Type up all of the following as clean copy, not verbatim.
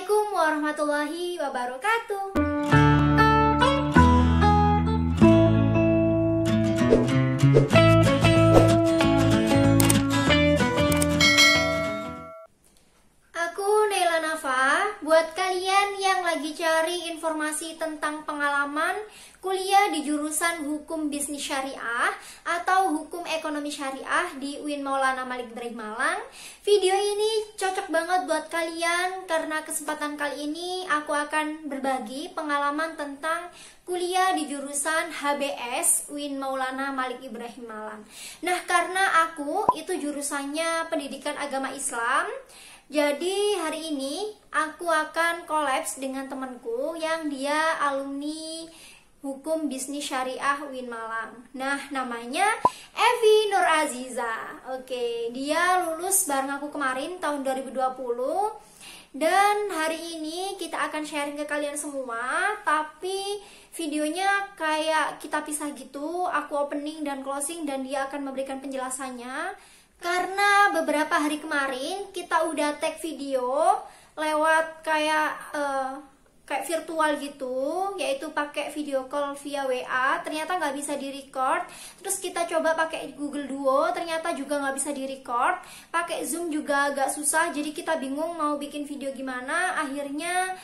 Assalamualaikum warahmatullahi wabarakatuh. Aku Naila Nafa. Buat kalian yang lagi cari informasi tentang pengalaman kuliah di jurusan Hukum Bisnis Syariah atau Hukum Ekonomi Syariah di UIN Maulana Malik Ibrahim Malang, video ini cocok banget buat kalian karena kesempatan kali ini aku akan berbagi pengalaman tentang kuliah di jurusan HBS UIN Maulana Malik Ibrahim Malang. Nah, karena aku itu jurusannya Pendidikan Agama Islam, jadi hari ini aku akan kolaps dengan temanku yang dia alumni Hukum Bisnis Syariah UIN Malang. Nah, namanya Evi Nur Aziza. Oke, dia lulus bareng aku kemarin tahun 2020. Dan hari ini kita akan sharing ke kalian semua, tapi videonya kayak kita pisah gitu. Aku opening dan closing dan dia akan memberikan penjelasannya. Karena beberapa hari kemarin kita udah tag video lewat kayak virtual gitu, yaitu pakai video call via WA, ternyata nggak bisa di record. Terus kita coba pakai Google Duo, ternyata juga nggak bisa di record. Pakai Zoom juga agak susah, jadi kita bingung mau bikin video gimana. Akhirnya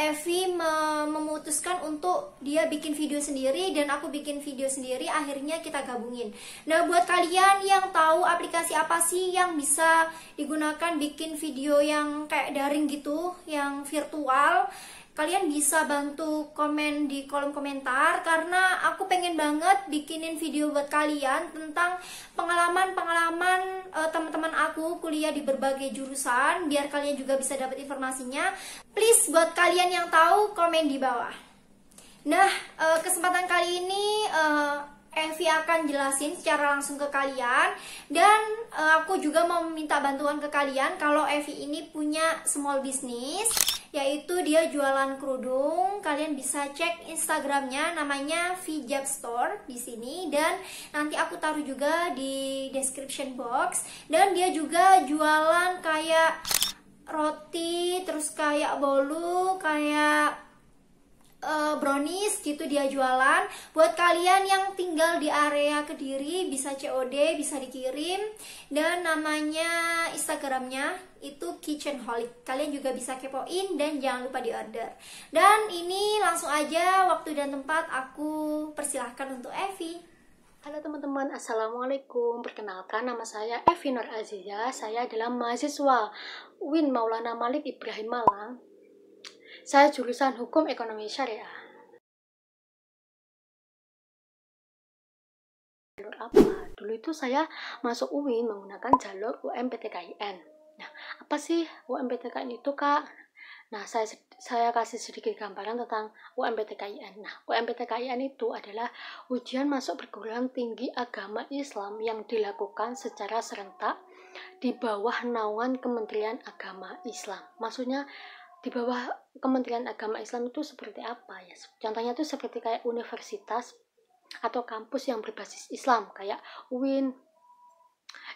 Evi memutuskan untuk dia bikin video sendiri dan aku bikin video sendiri. Akhirnya kita gabungin. Nah, buat kalian yang tahu aplikasi apa sih yang bisa digunakan bikin video yang kayak daring gitu, yang virtual, kalian bisa bantu komen di kolom komentar, karena aku pengen banget bikinin video buat kalian tentang pengalaman-pengalaman teman-teman aku kuliah di berbagai jurusan, biar kalian juga bisa dapat informasinya. Please, buat kalian yang tahu, komen di bawah. Nah, kesempatan kali ini Evi akan jelasin secara langsung ke kalian, dan aku juga mau minta bantuan ke kalian kalau Evi ini punya small business, yaitu dia jualan kerudung. Kalian bisa cek Instagramnya, namanya Vijab Store di sini, dan nanti aku taruh juga di description box. Dan dia juga jualan kayak roti, terus kayak bolu, kayak brownies gitu dia jualan. Buat kalian yang tinggal di area Kediri bisa COD, bisa dikirim. Dan namanya Instagramnya itu Kitchenholic. Kalian juga bisa kepoin dan jangan lupa di order. Dan ini langsung aja waktu dan tempat aku persilahkan untuk Evi. Halo teman-teman, Assalamualaikum. Perkenalkan, nama saya Evi Nur Aziza. Saya adalah mahasiswa UIN Maulana Malik Ibrahim Malang. Saya jurusan Hukum Ekonomi Syariah. Jalur apa? Dulu itu saya masuk UIN menggunakan jalur UMPTKIN. Nah, apa sih UMPTKIN itu, Kak? Nah, saya kasih sedikit gambaran tentang UMPTKIN. Nah, UMPTKIN itu adalah ujian masuk perguruan tinggi agama Islam yang dilakukan secara serentak di bawah naungan Kementerian Agama Islam. Maksudnya di bawah Kementerian Agama Islam itu seperti apa ya? Contohnya itu seperti kayak universitas atau kampus yang berbasis Islam kayak UIN,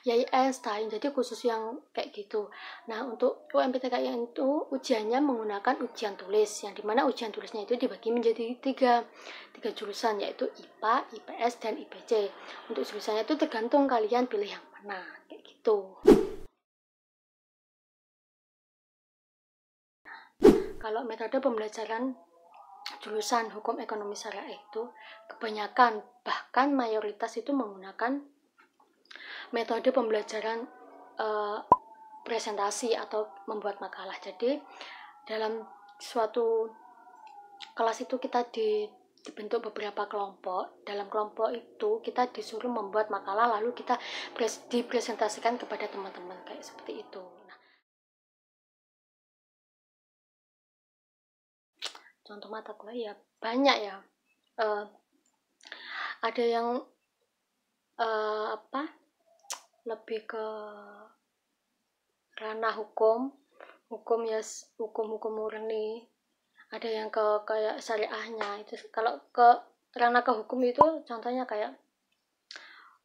YIS, TAIN, jadi khusus yang kayak gitu. Nah, untuk UMPTKIN itu ujiannya menggunakan ujian tulis, yang dimana ujian tulisnya itu dibagi menjadi tiga jurusan, yaitu IPA, IPS, dan IPC. Untuk jurusannya itu tergantung kalian pilih yang mana, kayak gitu. Kalau metode pembelajaran jurusan Hukum Ekonomi Syariah itu kebanyakan, bahkan mayoritas itu menggunakan metode pembelajaran presentasi atau membuat makalah. Jadi dalam suatu kelas itu kita dibentuk beberapa kelompok. Dalam kelompok itu kita disuruh membuat makalah, lalu kita dipresentasikan kepada teman-teman, kayak seperti itu. Contoh mata kuliah ya banyak ya. Ada yang lebih ke ranah hukum ya, hukum murni. Ada yang ke kayak syariahnya itu. Kalau ke ranah ke hukum itu contohnya kayak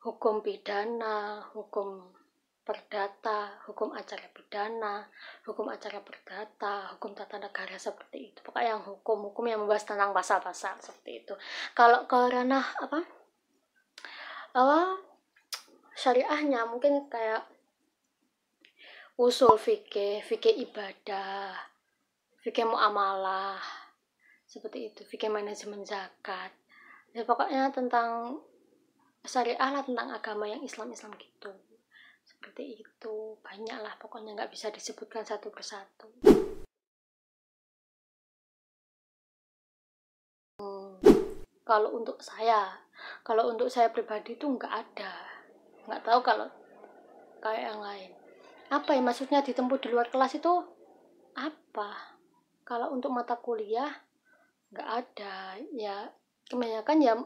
hukum pidana, hukum perdata, hukum acara pidana, hukum acara perdata, hukum tata negara, seperti itu. Pokoknya yang hukum yang membahas tentang pasal-pasal seperti itu. Kalau ke ranah syariahnya mungkin kayak usul fikih ibadah, fikih muamalah, seperti itu, fikih manajemen zakat. Ya pokoknya tentang syariah lah, tentang agama yang Islam gitu. Seperti itu, banyak lah pokoknya, nggak bisa disebutkan satu persatu. Kalau untuk saya pribadi itu nggak ada, nggak tahu kalau kayak yang lain. Apa ya maksudnya ditempuh di luar kelas itu apa? Kalau untuk mata kuliah nggak ada, ya kebanyakan ya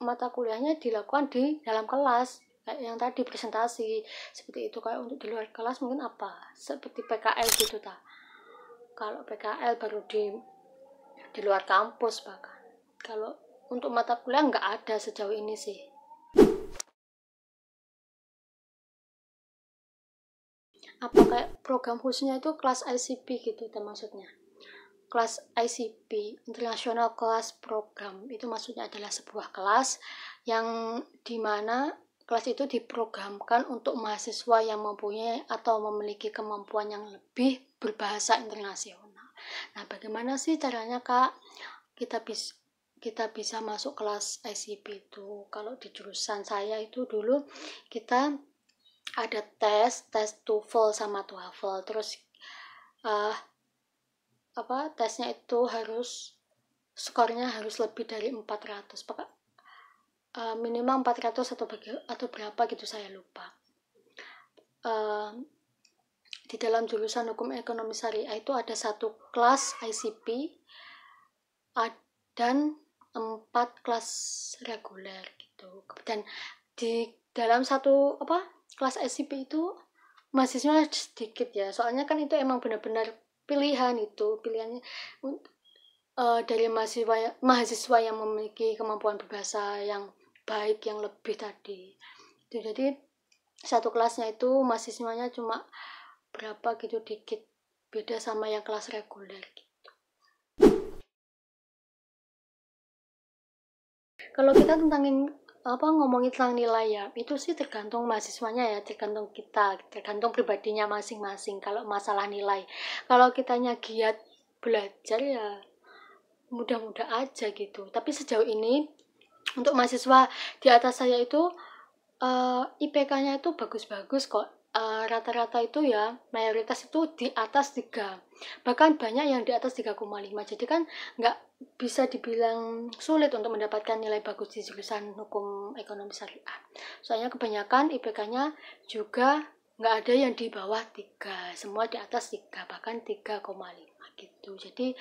mata kuliahnya dilakukan di dalam kelas, kayak yang tadi presentasi seperti itu. Kayak untuk di luar kelas mungkin apa, seperti PKL gitu ta. Kalau PKL baru di luar kampus. Bahkan kalau untuk mata kuliah nggak ada sejauh ini sih. Apa kayak program khususnya itu kelas ICP gitu maksudnya. Kelas ICP, International Class Program, itu maksudnya adalah sebuah kelas yang dimana kelas itu diprogramkan untuk mahasiswa yang mempunyai atau memiliki kemampuan yang lebih berbahasa internasional. Nah, bagaimana sih caranya Kak kita bisa masuk kelas ICP itu? Kalau di jurusan saya itu dulu kita ada tes TOEFL sama TOEFL, terus tesnya itu skornya harus lebih dari 400, minimal 400 atau berapa gitu, saya lupa. Di dalam jurusan hukum ekonomi syariah itu ada satu kelas ICP dan 4 kelas reguler gitu. Dan di dalam satu kelas ICP itu mahasiswanya sedikit ya, soalnya kan itu emang benar-benar pilihannya dari mahasiswa yang memiliki kemampuan berbahasa yang baik, yang lebih tadi itu. Jadi satu kelasnya itu mahasiswanya cuma berapa gitu, dikit, beda sama yang kelas reguler gitu. Kalau kita ngomongin tentang nilai ya, itu sih tergantung mahasiswanya ya, tergantung kita, tergantung pribadinya masing-masing. Kalau masalah nilai, kalau kitanya giat belajar ya mudah-mudah aja gitu. Tapi sejauh ini untuk mahasiswa di atas saya itu IPK-nya itu bagus-bagus kok. Rata-rata itu ya mayoritas itu di atas 3, bahkan banyak yang di atas 3,5. Jadi kan nggak bisa dibilang sulit untuk mendapatkan nilai bagus di jurusan hukum ekonomi syariah. Soalnya kebanyakan IPK-nya juga nggak ada yang di bawah 3, semua di atas 3, bahkan 3,5 gitu. Jadi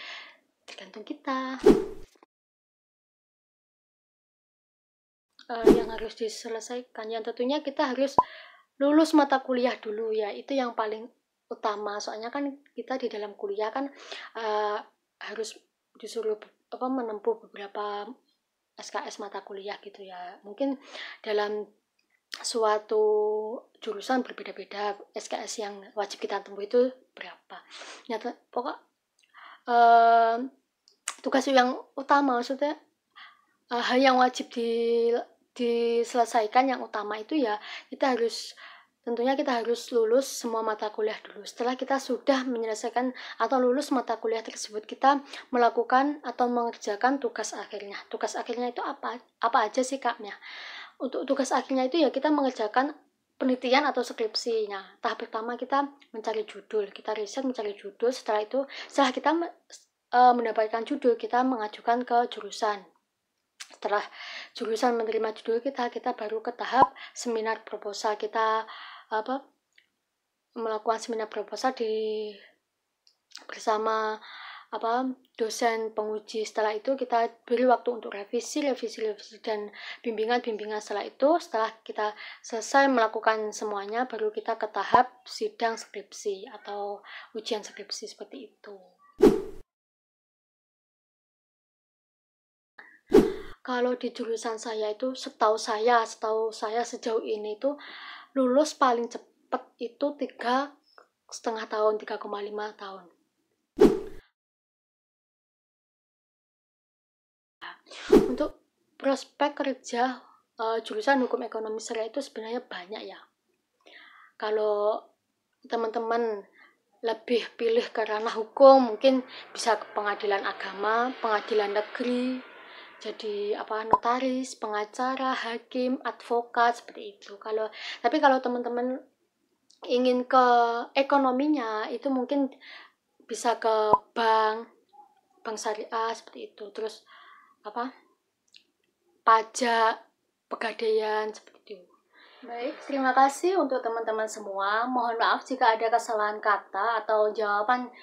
tergantung kita. Yang harus diselesaikan, yang tentunya kita harus lulus mata kuliah dulu ya, itu yang paling utama. Soalnya kan kita di dalam kuliah kan harus disuruh menempuh beberapa SKS mata kuliah gitu ya. Mungkin dalam suatu jurusan berbeda-beda SKS yang wajib kita tempuh itu berapa. Tugas yang utama, maksudnya hal yang wajib diselesaikan yang utama itu ya tentunya kita harus lulus semua mata kuliah dulu. Setelah kita sudah menyelesaikan atau lulus mata kuliah tersebut, kita melakukan atau mengerjakan tugas akhirnya. Tugas akhirnya itu apa aja sih Kaknya? Untuk tugas akhirnya itu ya kita mengerjakan penelitian atau skripsi. Nah, tahap pertama kita mencari judul, kita riset mencari judul. Setelah kita mendapatkan judul, kita mengajukan ke jurusan. Setelah jurusan menerima judul kita baru ke tahap seminar proposal. Kita melakukan seminar proposal bersama dosen penguji. Setelah itu kita beri waktu untuk revisi dan bimbingan. Setelah kita selesai melakukan semuanya, baru kita ke tahap sidang skripsi atau ujian skripsi, seperti itu. Kalau di jurusan saya itu setahu saya sejauh ini itu lulus paling cepat cepat itu 3,5 tahun, 3,5 tahun. Untuk prospek kerja jurusan hukum ekonomi syariah itu sebenarnya banyak ya. Kalau teman-teman lebih pilih ke ranah hukum, mungkin bisa ke pengadilan agama, pengadilan negeri, jadi notaris, pengacara, hakim, advokat, seperti itu. Tapi kalau teman-teman ingin ke ekonominya, itu mungkin bisa ke bank syariah seperti itu. Terus pajak, pegadaian, seperti itu. Baik, terima kasih untuk teman-teman semua. Mohon maaf jika ada kesalahan kata atau jawaban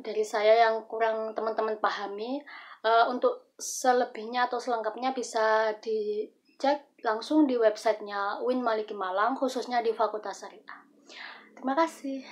dari saya yang kurang teman-teman pahami. Untuk selebihnya atau selengkapnya bisa dicek langsung di websitenya UIN Maliki Malang, khususnya di Fakultas Syariah. Terima kasih.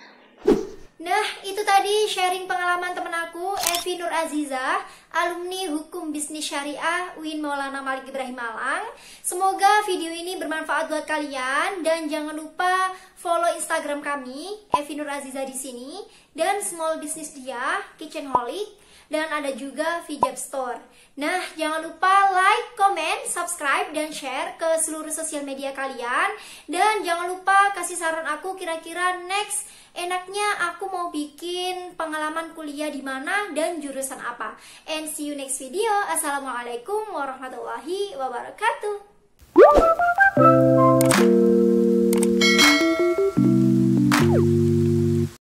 Nah, itu tadi sharing pengalaman temen aku, Evi Nur Aziza, alumni Hukum Bisnis Syariah UIN Maulana Malik Ibrahim Malang. Semoga video ini bermanfaat buat kalian dan jangan lupa follow Instagram kami, Evi Nur Aziza di sini, dan Small Business Dia, Kitchenholic, dan ada juga Vijab Store. Nah, jangan lupa like, comment, subscribe, dan share ke seluruh sosial media kalian. Dan jangan lupa kasih saran aku kira-kira next enaknya aku mau bikin pengalaman kuliah di mana dan jurusan apa. And see you next video. Assalamualaikum warahmatullahi wabarakatuh.